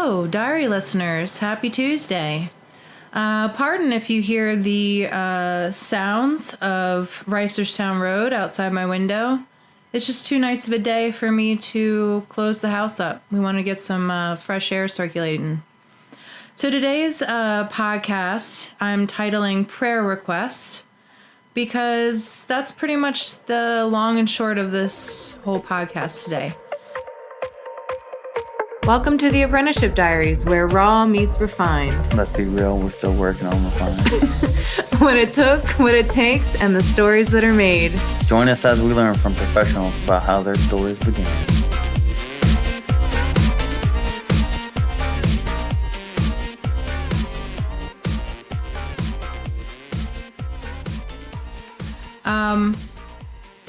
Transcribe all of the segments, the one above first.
Hello, diary listeners. Happy Tuesday. Pardon if you hear the sounds of Reisterstown Road outside my window. It's just too nice of a day for me to close the house up. We want to get some fresh air circulating. So today's podcast, I'm titling Prayer Request, because that's pretty much the long and short of this whole podcast today. Welcome to the Apprenticeship Diaries, where raw meets refined. Let's be real, we're still working on refining. What it took, what it takes, and the stories that are made. Join us as we learn from professionals about how their stories began.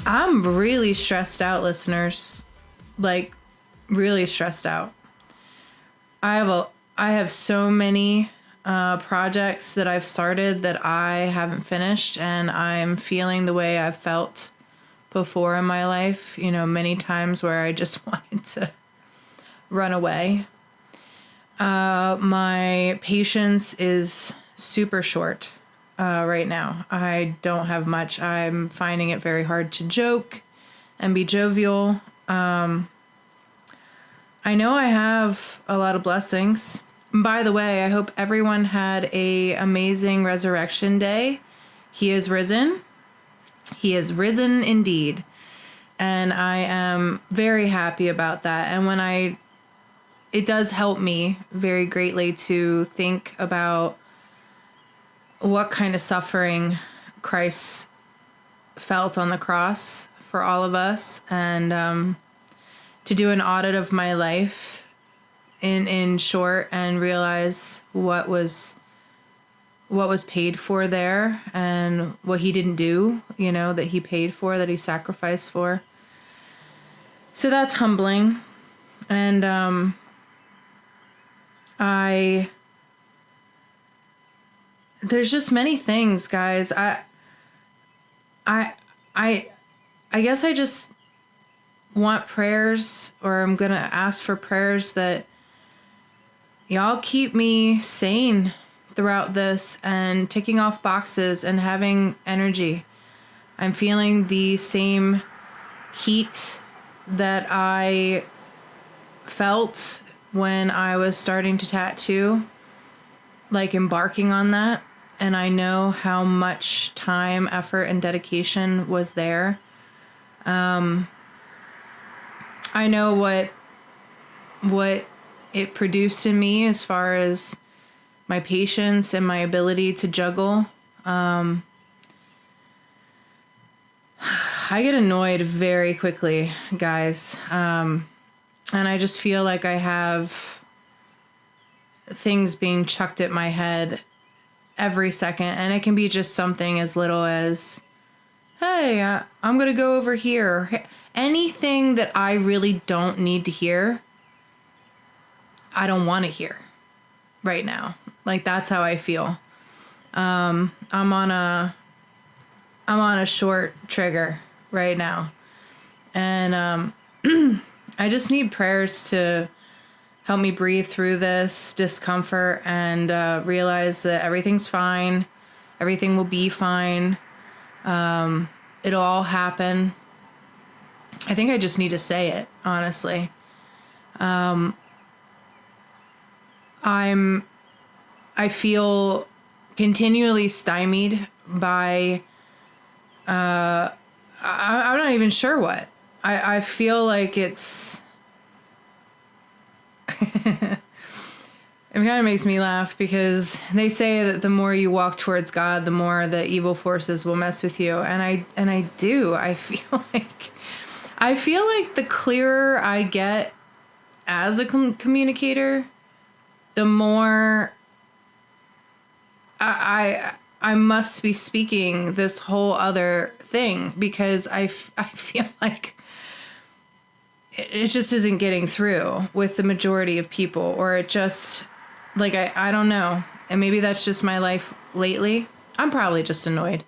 I'm really stressed out, listeners. Like, really stressed out. I have so many projects that I've started that I haven't finished, and I'm feeling the way I've felt before in my life, many times where I just wanted to run away. My patience is super short right now. I don't have much. I'm finding it very hard to joke and be jovial. I know I have a lot of blessings. By the way, I hope everyone had an amazing resurrection day. He is risen. He is risen indeed. And I am very happy about that. And it does help me very greatly to think about what kind of suffering Christ felt on the cross for all of us, and to do an audit of my life in short and realize what was paid for there and what he didn't do, that he paid for, that he sacrificed for. So that's humbling. And there's just many things, guys. I guess I just want prayers, or I'm going to ask for prayers that y'all keep me sane throughout this and ticking off boxes and having energy. I'm feeling the same heat that I felt when I was starting to tattoo, like embarking on that. And I know how much time, effort, and dedication was there. I know what it produced in me as far as my patience and my ability to juggle. I get annoyed very quickly, guys. And I just feel like I have things being chucked at my head every second. And it can be just something as little as, hey, I'm going to go over here. Anything that I really don't need to hear, I don't want to hear right now. Like, that's how I feel. I'm on a short trigger right now. And I just need prayers to help me breathe through this discomfort and realize that everything's fine. Everything will be fine. It'll all happen. I think I just need to say it, honestly. I feel continually stymied by, I'm not even sure what. I feel like it's, it kind of makes me laugh, because they say that the more you walk towards God, the more the evil forces will mess with you. And I do. I feel like the clearer I get as a communicator, the more I must be speaking this whole other thing, because I feel like it just isn't getting through with the majority of people, or it just, like, I don't know. And maybe that's just my life lately. I'm probably just annoyed.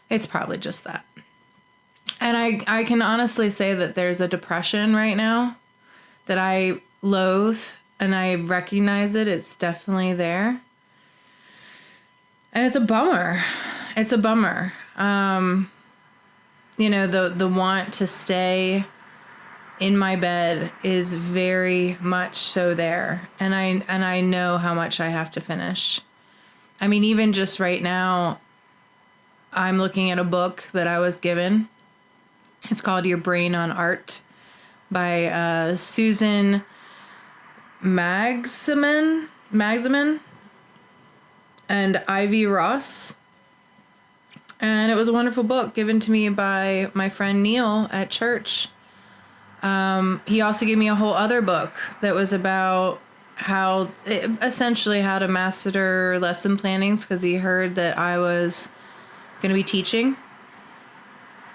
It's probably just that. And I can honestly say that there's a depression right now that I loathe and I recognize it. It's definitely there. And it's a bummer. It's a bummer. You know, the want to stay in my bed is very much so there. And I know how much I have to finish. I mean, even just right now, I'm looking at a book that I was given. It's called Your Brain on Art by Susan Magsamen and Ivy Ross. And it was a wonderful book given to me by my friend Neil at church. He also gave me a whole other book that was about essentially how to master lesson plannings, because he heard that I was going to be teaching.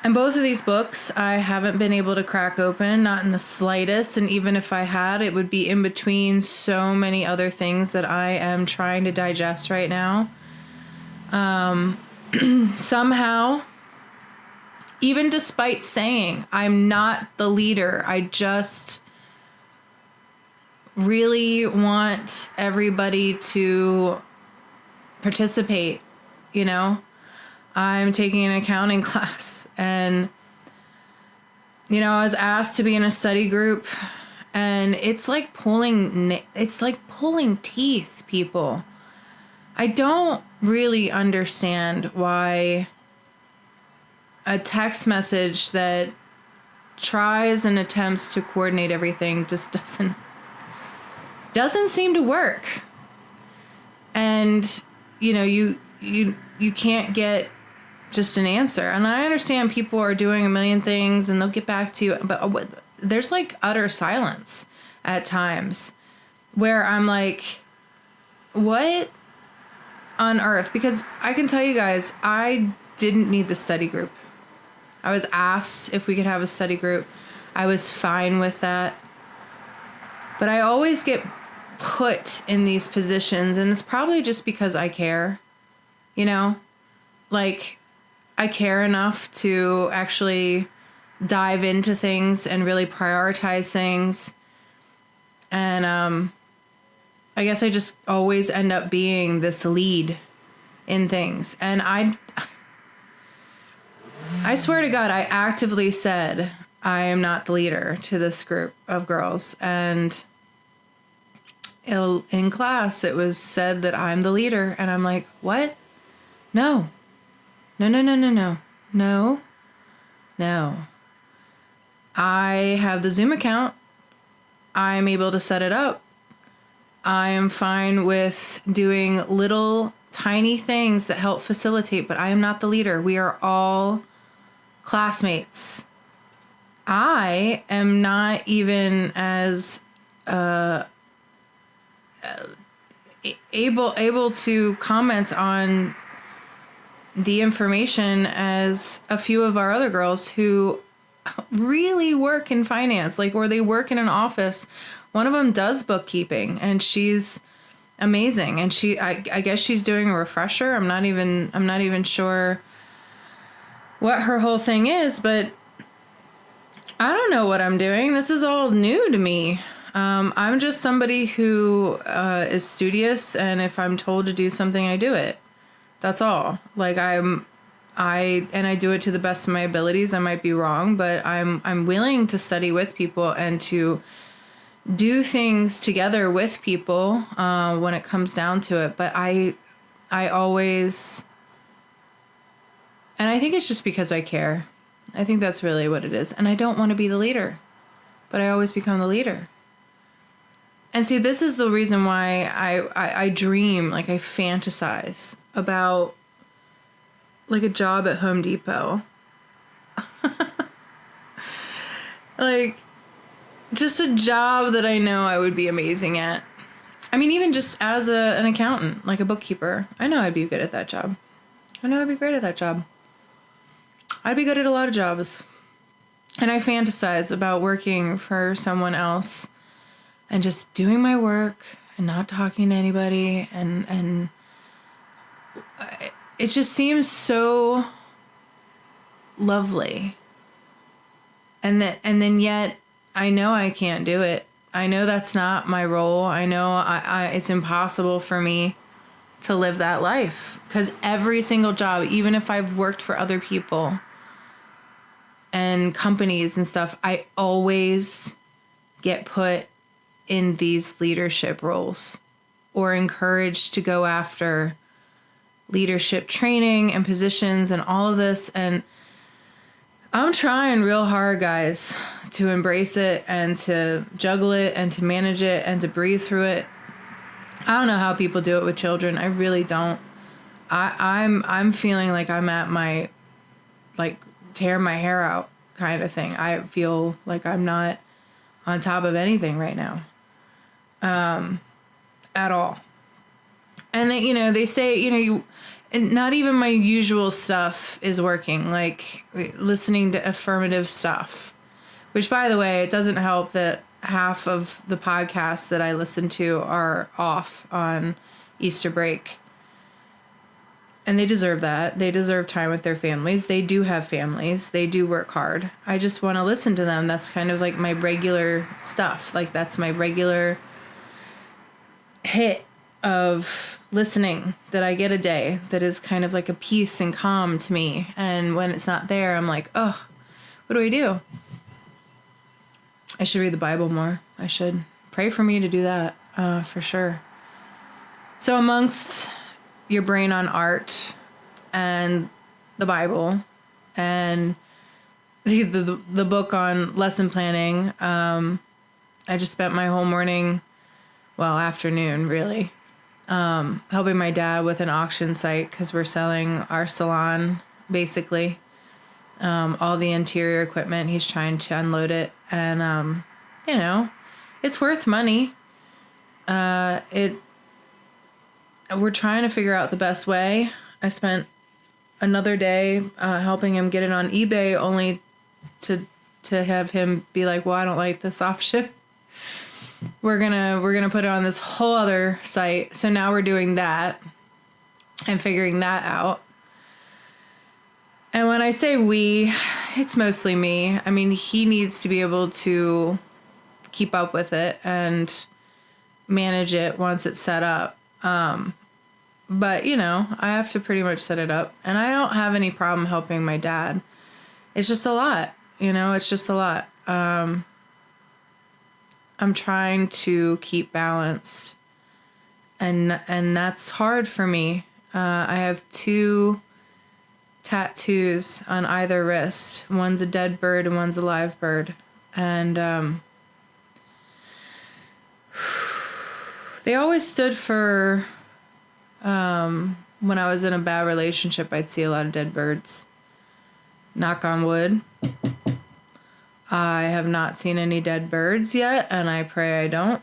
And both of these books I haven't been able to crack open, not in the slightest. And even if I had, it would be in between so many other things that I am trying to digest right now. Somehow, even despite saying I'm not the leader, I just really want everybody to participate, you know? I'm taking an accounting class, and, you know, I was asked to be in a study group, and it's like pulling teeth, people. I don't really understand why a text message that tries and attempts to coordinate everything just doesn't seem to work. And, you know, you can't get just an answer. And I understand people are doing a million things and they'll get back to you, but there's like utter silence at times where I'm like, what on earth? Because I can tell you guys, I didn't need the study group. I was asked if we could have a study group. I was fine with that. But I always get put in these positions, and it's probably just because I care, you know? Like, I care enough to actually dive into things and really prioritize things. And I guess I just always end up being this lead in things. And I swear to God, I actively said I am not the leader to this group of girls. And in class, it was said that I'm the leader. And I'm like, what? No. No. I have the Zoom account. I'm able to set it up. I am fine with doing little tiny things that help facilitate, but I am not the leader. We are all classmates. I am not even as able to comment on the information as a few of our other girls who really work in finance, like, or they work in an office. One of them does bookkeeping, and she's amazing. And I guess she's doing a refresher. I'm not even sure what her whole thing is, but I don't know what I'm doing. This is all new to me. I'm just somebody who is studious, and if I'm told to do something, I do it. That's all. Like, I do it to the best of my abilities. I might be wrong, but I'm willing to study with people and to do things together with people when it comes down to it. But I always, and I think it's just because I care. I think that's really what it is. And I don't want to be the leader, but I always become the leader. And see, this is the reason why I dream, like I fantasize about like a job at Home Depot. Like, just a job that I know I would be amazing at. I mean, even just as an accountant, like a bookkeeper, I know I'd be good at that job. I know I'd be great at that job. I'd be good at a lot of jobs. And I fantasize about working for someone else and just doing my work and not talking to anybody. And it just seems so lovely. And then yet I know I can't do it. I know that's not my role. I know it's impossible for me to live that life, because every single job, even if I've worked for other people and companies and stuff, I always get put in these leadership roles or encouraged to go after leadership training and positions and all of this. And I'm trying real hard, guys, to embrace it and to juggle it and to manage it and to breathe through it. I don't know how people do it with children. I really don't. I'm feeling like I'm at my, like, tear my hair out kind of thing. I feel like I'm not on top of anything right now. At all. And they say, and not even my usual stuff is working, like listening to affirmative stuff, which, by the way, it doesn't help that half of the podcasts that I listen to are off on Easter break. And they deserve that. They deserve time with their families. They do have families. They do work hard. I just want to listen to them. That's kind of like my regular stuff. Like, that's my regular hit of listening that I get a day that is kind of like a peace and calm to me. And when it's not there, I'm like, oh, what do I do? I should read the Bible more. I should pray for me to do that, for sure. So amongst your brain on art and the Bible and the book on lesson planning, I just spent my whole morning, well, afternoon, really, helping my dad with an auction site, because we're selling our salon, basically. All the interior equipment, he's trying to unload it. And, it's worth money. We're trying to figure out the best way. I spent another day helping him get it on eBay, only to have him be like, well, I don't like this option. We're gonna put it on this whole other site. So now we're doing that and figuring that out. And when I say we, it's mostly me. I mean, he needs to be able to keep up with it and manage it once it's set up. But I have to pretty much set it up, and I don't have any problem helping my dad. It's just a lot, it's just a lot. I'm trying to keep balanced, and that's hard for me. I have 2 tattoos on either wrist. One's a dead bird and one's a live bird. And they always stood for, when I was in a bad relationship, I'd see a lot of dead birds. Knock on wood. I have not seen any dead birds yet, and I pray I don't.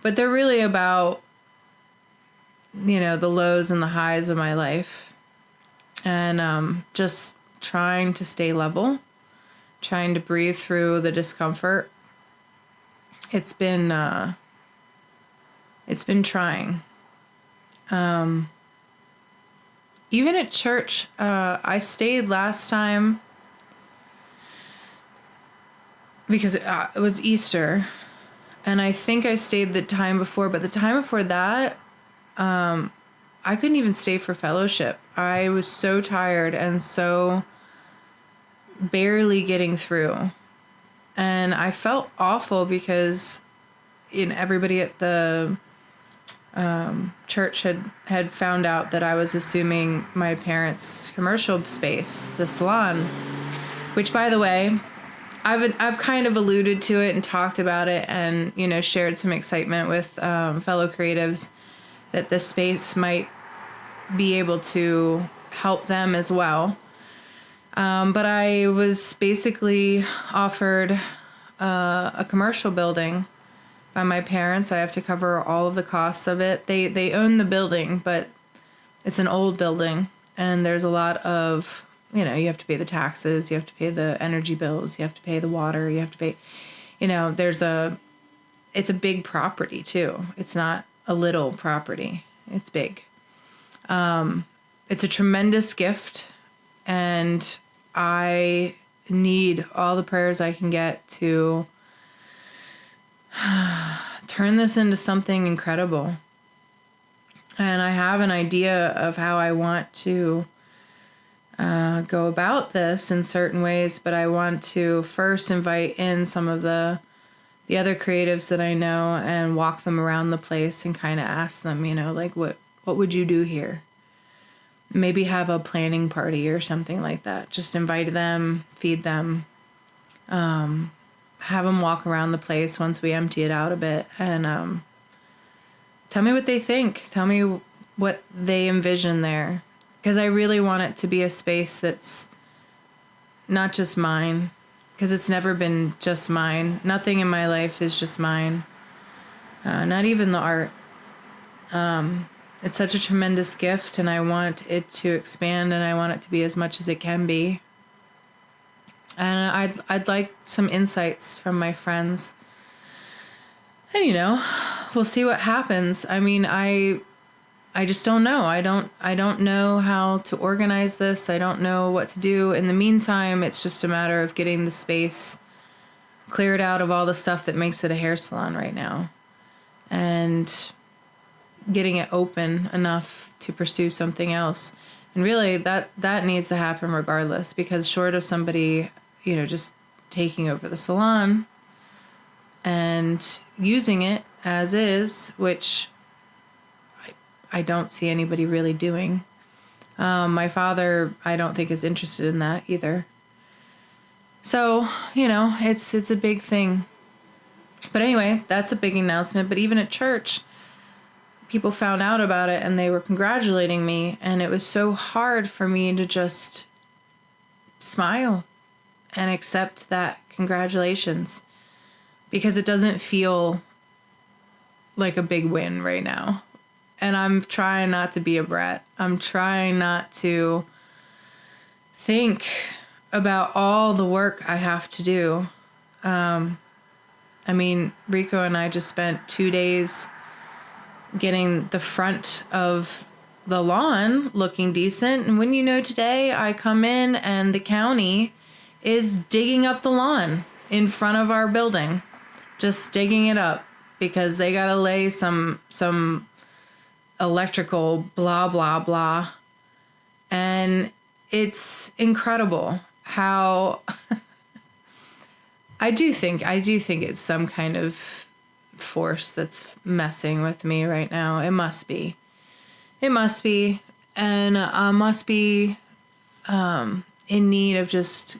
But they're really about, the lows and the highs of my life. And just trying to stay level, trying to breathe through the discomfort. It's been trying. Even at church, I stayed last time because it was Easter, and I think I stayed the time before, but the time before that, I couldn't even stay for fellowship. I was so tired and so barely getting through. And I felt awful because everybody at the church had found out that I was assuming my parents' commercial space, the salon, which, by the way, I've kind of alluded to it and talked about it and, shared some excitement with fellow creatives that this space might be able to help them as well. But I was basically offered a commercial building by my parents. I have to cover all of the costs of it. They own the building, but it's an old building, and there's a lot of, you have to pay the taxes, you have to pay the energy bills, you have to pay the water, you have to pay, it's a big property too. It's not a little property. It's big. It's a tremendous gift, and I need all the prayers I can get to turn this into something incredible. And I have an idea of how I want to go about this in certain ways, but I want to first invite in some of the other creatives that I know and walk them around the place and kind of ask them, like, what would you do here? Maybe have a planning party or something like that. Just invite them, feed them, have them walk around the place once we empty it out a bit, and tell me what they think. Tell me what they envision there. Because I really want it to be a space that's not just mine. Because it's never been just mine. Nothing in my life is just mine. Not even the art. It's such a tremendous gift, and I want it to expand, and I want it to be as much as it can be. And I'd like some insights from my friends. And we'll see what happens. I mean, I just don't know. I don't know how to organize this. I don't know what to do. In the meantime, it's just a matter of getting the space cleared out of all the stuff that makes it a hair salon right now, and getting it open enough to pursue something else. And really, that needs to happen regardless, because short of somebody, just taking over the salon and using it as is, which I don't see anybody really doing. My father, I don't think, is interested in that either. So, it's a big thing. But anyway, that's a big announcement. But even at church, people found out about it and they were congratulating me. And it was so hard for me to just smile and accept that congratulations, because it doesn't feel like a big win right now. And I'm trying not to be a brat. I'm trying not to think about all the work I have to do. Rico and I just spent 2 days getting the front of the lawn looking decent. And when today I come in and the county is digging up the lawn in front of our building. Just digging it up because they got to lay some electrical blah, blah, blah. And it's incredible how I do think it's some kind of force that's messing with me right now. It must be. And I must be in need of just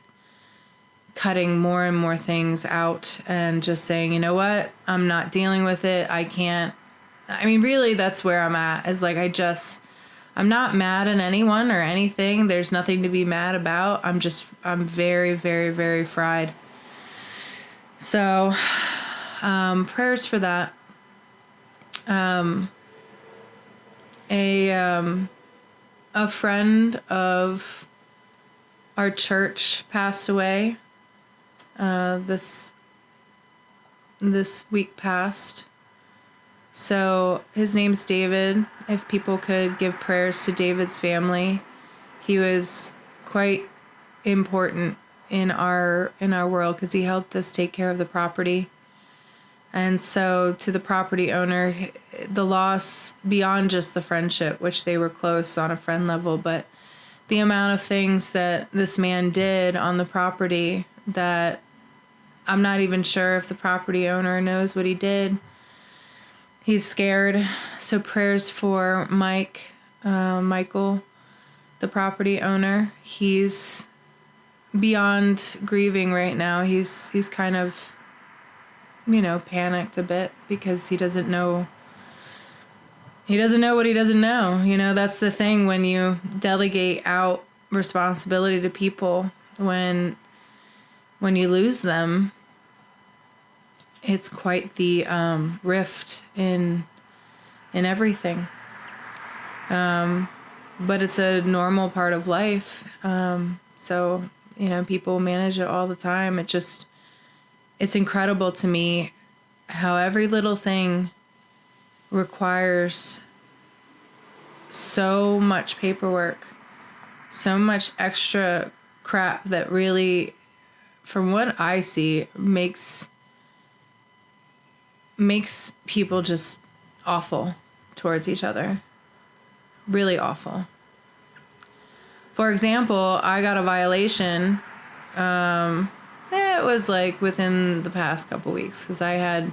cutting more and more things out and just saying, you know what? I'm not dealing with it. I can't. Really, that's where I'm at. Is like, I'm not mad at anyone or anything. There's nothing to be mad about. I'm very, very, very fried. So, prayers for that. A friend of our church passed away. This week past. So his name's David. If people could give prayers to David's family, he was quite important in our world because he helped us take care of the property. And so to the property owner, the loss beyond just the friendship, which they were close on a friend level, but the amount of things that this man did on the property that I'm not even sure if the property owner knows what he did. He's scared. So prayers for Michael, the property owner. He's beyond grieving right now. He's kind of, panicked a bit because he doesn't know what he doesn't know. That's the thing when you delegate out responsibility to people, when you lose them, it's quite the rift in everything. But it's a normal part of life. So, people manage it all the time. It's incredible to me how every little thing requires so much paperwork, so much extra crap that really, from what I see, makes makes people just awful towards each other. Really awful. For example, I got a violation. It was like within the past couple weeks, because I had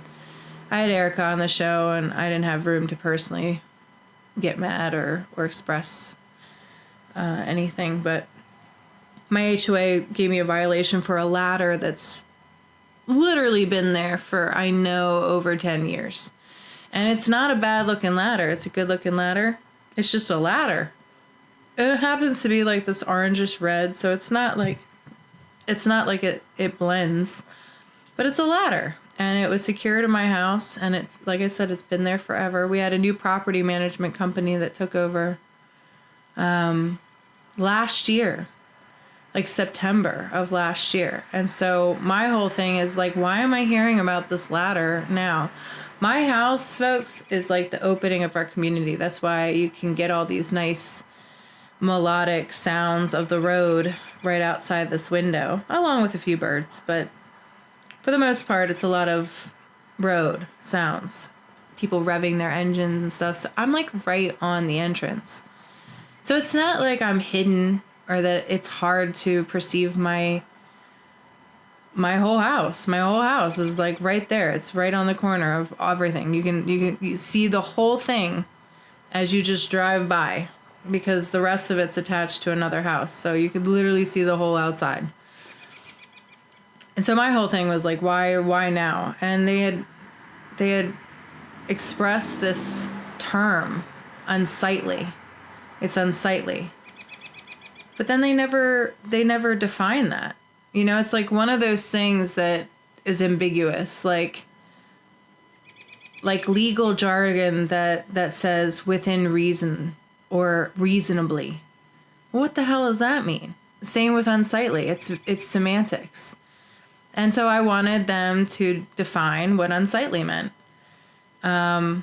Erica on the show, and I didn't have room to personally get mad or express anything. But my HOA gave me a violation for a ladder that's literally been there for, I know, over 10 years. And it's not a bad looking ladder. It's a good looking ladder. It's just a ladder. And it happens to be like this orangish red, so it's not like it blends, but it's a ladder. And it was secured in my house, and it's, like I said, it's been there forever. We had a new property management company that took over last year, like September of last year. And so my whole thing is like, why am I hearing about this ladder now? My house, folks, is like the opening of our community. That's why you can get all these nice melodic sounds of the road right outside this window, along with a few birds. But for the most part, it's a lot of road sounds, people revving their engines and stuff. So I'm like right on the entrance. So it's not like I'm hidden or that it's hard to perceive my whole house. My whole house is like right there. It's right on the corner of everything. You see the whole thing as you just drive by, because the rest of it's attached to another house. So you could literally see the whole outside. And so my whole thing was like, why now? And they had expressed this term, unsightly. It's unsightly. But then they never define that. You know, it's like one of those things that is ambiguous, like legal jargon that says within reason or reasonably. Well, what the hell does that mean? Same with unsightly. It's semantics. And so I wanted them to define what unsightly meant. But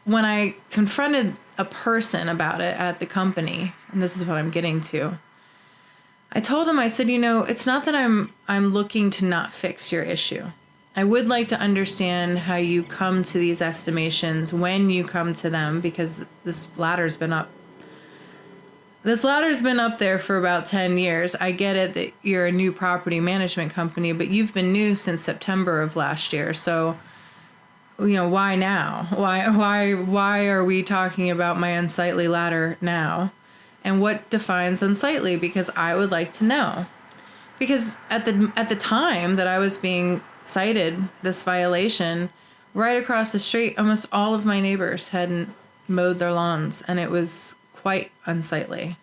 when I confronted a person about it at the company, and this is what I'm getting to, I told them, I said, you know, it's not that I'm looking to not fix your issue. I would like to understand how you come to these estimations, when you come to them, because this ladder's been up there for about 10 years. I get it that you're a new property management company, but you've been new since September of last year. So, you know, why now? Why are we talking about my unsightly ladder now? And what defines unsightly? Because I would like to know. Because at the time that I was being cited this violation, right across the street, almost all of my neighbors hadn't mowed their lawns, and it was quite unsightly.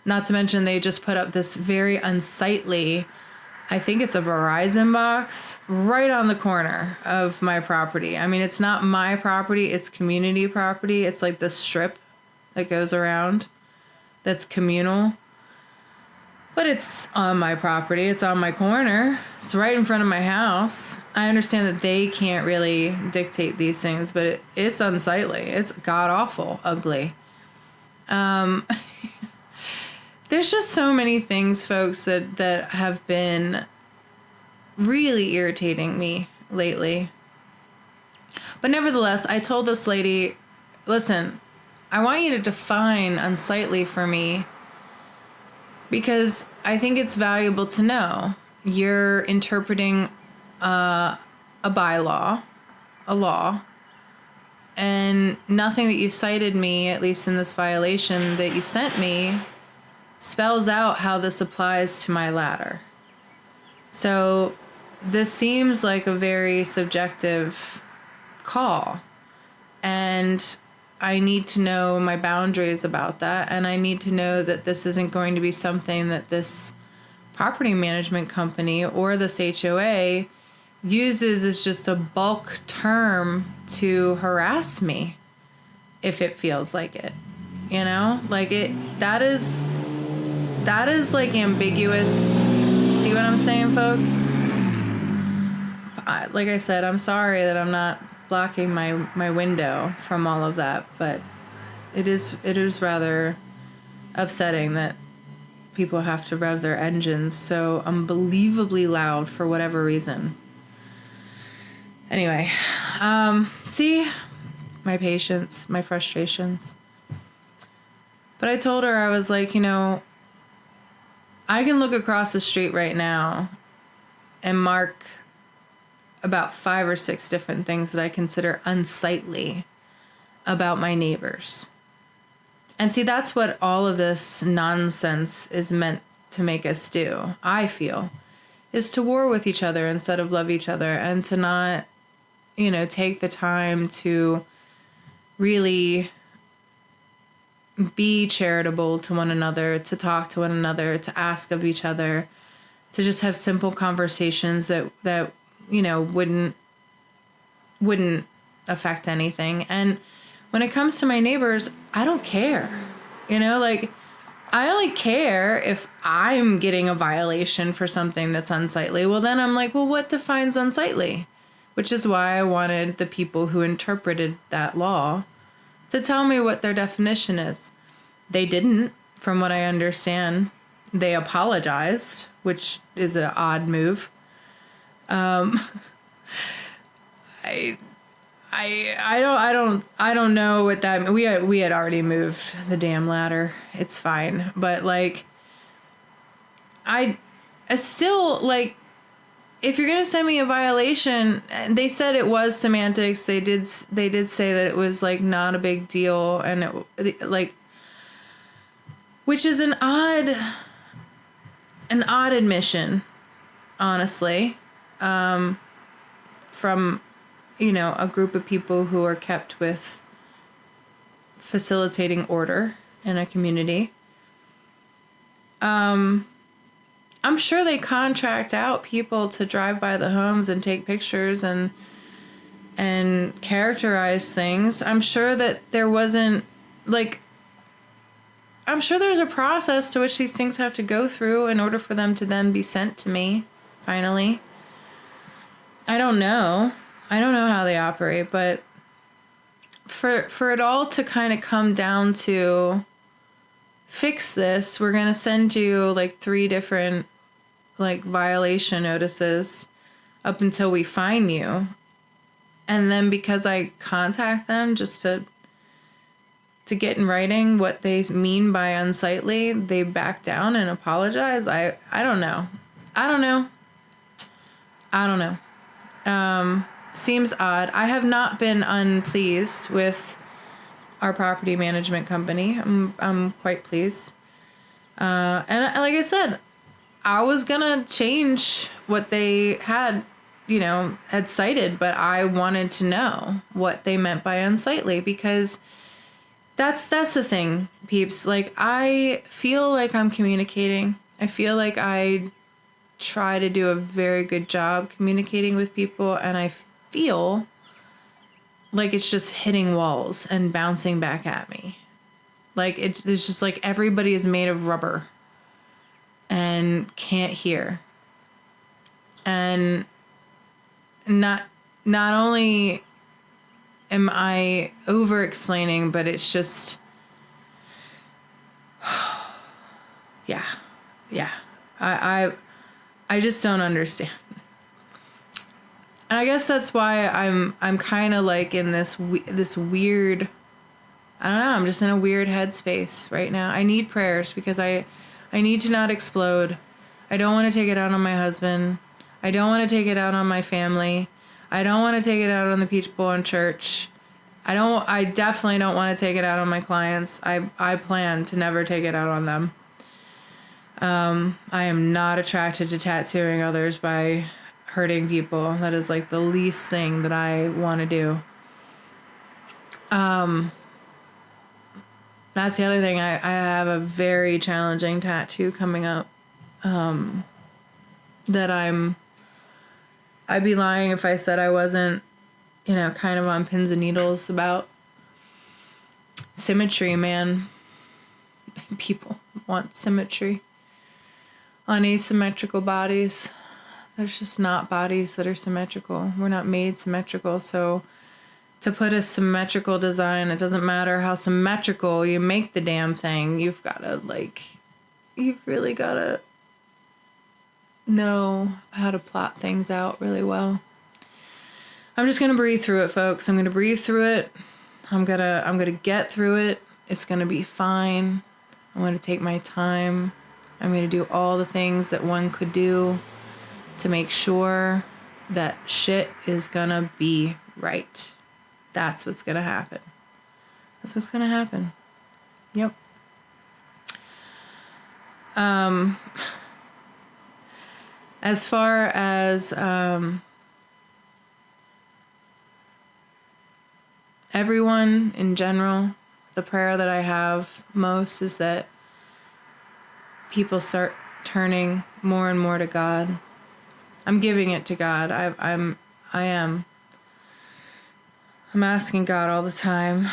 Not to mention they just put up this very unsightly, I think it's a Verizon box, right on the corner of my property. I mean, it's not my property, it's community property. It's like this strip that goes around that's communal. But it's on my property. It's on my corner. It's right in front of my house. I understand that they can't really dictate these things, but it's unsightly. It's god-awful, ugly. There's just so many things, folks, that have been really irritating me lately. But nevertheless, I told this lady, listen, I want you to define unsightly for me, because I think it's valuable to know. You're interpreting a bylaw, a law, and nothing that you cited me, at least in this violation that you sent me, spells out how this applies to my ladder. So this seems like a very subjective call, and I need to know my boundaries about that, and I need to know that this isn't going to be something that this property management company or this HOA uses as just a bulk term to harass me if it feels like it. You know? Like that is like ambiguous. See what I'm saying, folks? Like I said, I'm sorry that I'm not blocking my window from all of that, but it is rather upsetting that people have to rev their engines so unbelievably loud for whatever reason. Anyway, see, my patience, my frustrations. But I told her, I was like, I can look across the street right now and mark about 5 or 6 different things that I consider unsightly about my neighbors. And see, that's what all of this nonsense is meant to make us do, I feel, is to war with each other instead of love each other, and to not, take the time to really be charitable to one another, to talk to one another, to ask of each other, to just have simple conversations that wouldn't affect anything. And when it comes to my neighbors, I don't care. I only care if I'm getting a violation for something that's unsightly. Well, then I'm like, well, what defines unsightly? Which is why I wanted the people who interpreted that law to tell me what their definition is. They didn't, from what I understand. They apologized, which is an odd move. I don't know what that. We had already moved the damn ladder. It's fine, but I still if you're gonna send me a violation, they said it was semantics. They did say that it was not a big deal, and it which is an odd admission, honestly, from a group of people who are kept with facilitating order in a community. I'm sure they contract out people to drive by the homes and take pictures and characterize things. I'm sure that there wasn't I'm sure there's a process to which these things have to go through in order for them to then be sent to me, finally. I don't know how they operate, but for it all to kind of come down to fix this, we're going to send you 3 different violation notices up until we fine you. And then because I contact them just to get in writing what they mean by unsightly, they back down and apologize. I don't know. Seems odd. I have not been unpleased with our property management company. I'm quite pleased. And like I said, I was gonna change what they had cited, but I wanted to know what they meant by unsightly, because that's the thing, peeps. I feel like I'm communicating. I feel like I try to do a very good job communicating with people, and I feel like it's just hitting walls and bouncing back at me. It's just everybody is made of rubber and can't hear. And not only am I over explaining, but it's just yeah. I just don't understand. And I guess that's why I'm kind of in this weird, I don't know, I'm just in a weird headspace right now. I need prayers because I need to not explode. I don't want to take it out on my husband. I don't want to take it out on my family. I don't want to take it out on the people in church. I definitely don't want to take it out on my clients. I plan to never take it out on them. I am not attracted to tattooing others by hurting people. That is the least thing that I want to do. That's the other thing. I have a very challenging tattoo coming up, that I'd be lying if I said I wasn't, kind of on pins and needles about. Symmetry, man. People want symmetry on asymmetrical bodies. There's just not bodies that are symmetrical. We're not made symmetrical. So to put a symmetrical design, it doesn't matter how symmetrical you make the damn thing. You've really got to know how to plot things out really well. I'm just going to breathe through it, folks. I'm going to breathe through it. I'm going to get through it. It's going to be fine. I'm going to take my time. I'm going to do all the things that one could do to make sure that shit is going to be right. That's what's going to happen. That's what's going to happen. Yep. As far as everyone in general, the prayer that I have most is that people start turning more and more to God. I'm giving it to God. I'm asking God all the time.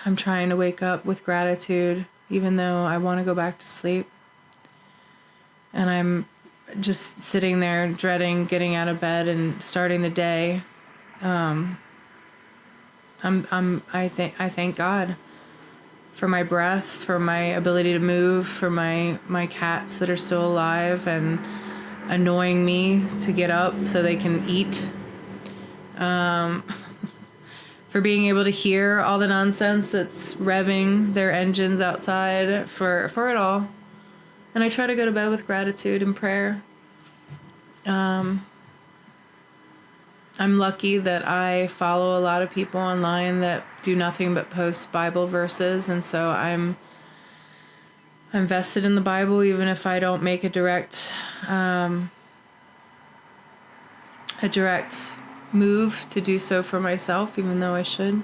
I'm trying to wake up with gratitude, even though I want to go back to sleep. And I'm just sitting there dreading getting out of bed and starting the day. I thank God for my breath, for my ability to move, for my cats that are still alive and annoying me to get up so they can eat. For being able to hear all the nonsense that's revving their engines outside, for it all. And I try to go to bed with gratitude and prayer. I'm lucky that I follow a lot of people online that do nothing but post Bible verses, and so I'm invested in the Bible, even if I don't make a direct move to do so for myself, even though I should.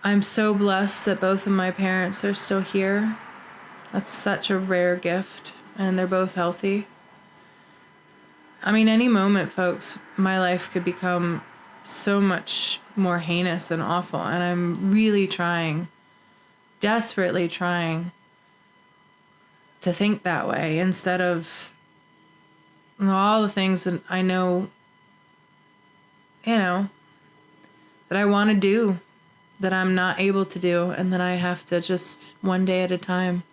I'm so blessed that both of my parents are still here. That's such a rare gift, and they're both healthy. I mean, any moment, folks, my life could become so much more heinous and awful, and I'm really trying, desperately trying to think that way instead of all the things that I know, that I want to do, that I'm not able to do, and that I have to just one day at a time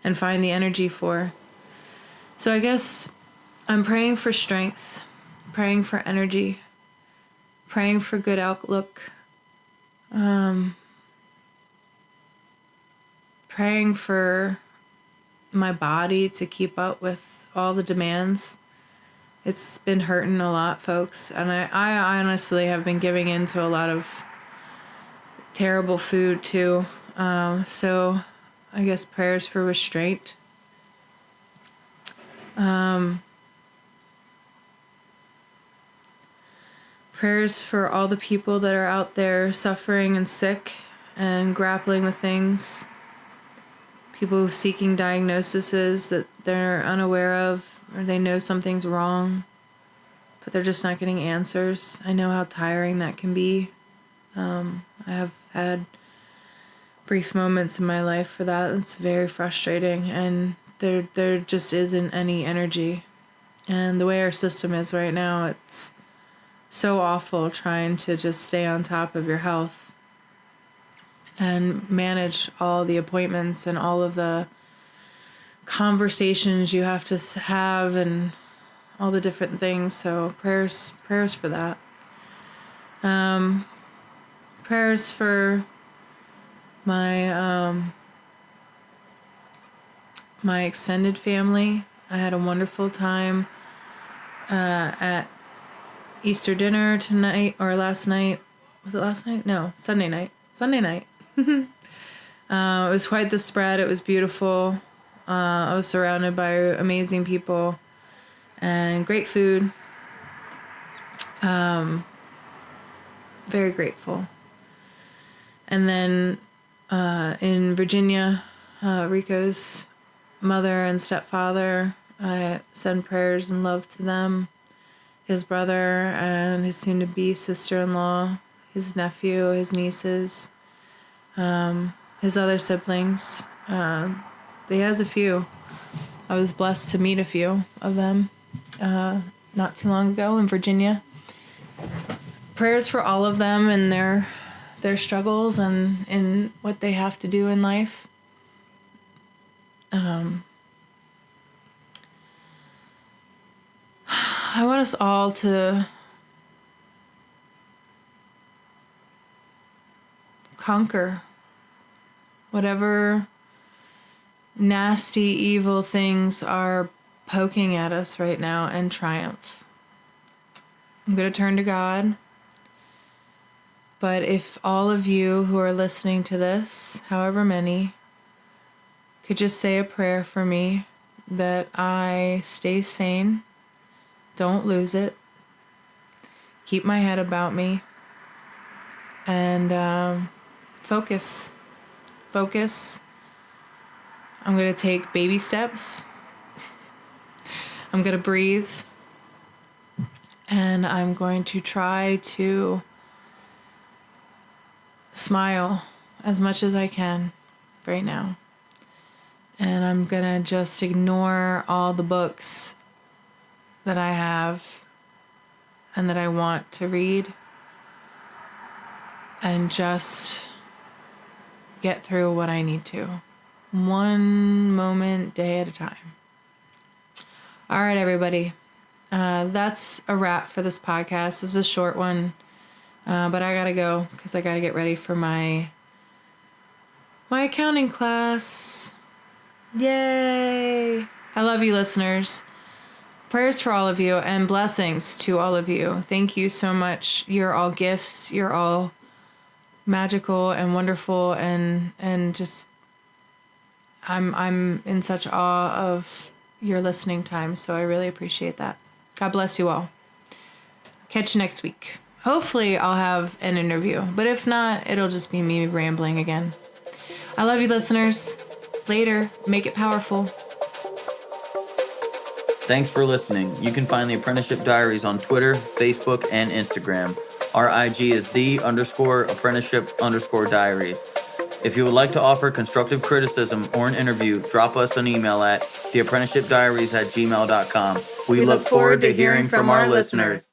and find the energy for. So I guess I'm praying for strength, praying for energy, praying for good outlook, praying for my body to keep up with all the demands. It's been hurting a lot, folks, and I honestly have been giving in to a lot of terrible food too. So I guess prayers for restraint. Prayers for all the people that are out there suffering and sick and grappling with things. People seeking diagnoses that they're unaware of, or they know something's wrong, but they're just not getting answers. I know how tiring that can be. I have had brief moments in my life for that. It's very frustrating, and there just isn't any energy. And the way our system is right now, it's so awful trying to just stay on top of your health and manage all the appointments and all of the conversations you have to have and all the different things. So prayers for that. Prayers for my my extended family. I had a wonderful time at Easter dinner tonight, or last night. Was it last night? No, Sunday night. It was quite the spread. It was beautiful. I was surrounded by amazing people and great food. Very grateful. And then in Virginia, Rico's mother and stepfather, I send prayers and love to them. His brother and his soon-to-be sister-in-law, his nephew, his nieces, his other siblings. He has a few. I was blessed to meet a few of them not too long ago in Virginia. Prayers for all of them and their struggles and in what they have to do in life. I want us all to conquer whatever nasty, evil things are poking at us right now and triumph. I'm going to turn to God. But if all of you who are listening to this, however many, could just say a prayer for me that I stay sane, don't lose it, keep my head about me, and focus. I'm going to take baby steps. I'm going to breathe. And I'm going to try to smile as much as I can right now. And I'm going to just ignore all the books that I have and that I want to read. And just get through what I need to. One moment, day at a time. All right, everybody. That's a wrap for this podcast. This is a short one, but I gotta go because I gotta get ready for my accounting class. Yay! I love you, listeners. Prayers for all of you and blessings to all of you. Thank you so much. You're all gifts. You're all magical and wonderful, and just I'm in such awe of your listening time, so I really appreciate that. God bless you all. Catch you next week. Hopefully I'll have an interview, but if not, it'll just be me rambling again. I love you, listeners. Later. Make it powerful. Thanks for listening. You can find the Apprenticeship Diaries on Twitter, Facebook, and Instagram. Our IG is _apprenticeship_diaries. If you would like to offer constructive criticism or an interview, drop us an email at theapprenticeshipdiaries@gmail.com. We look forward to hearing from our listeners.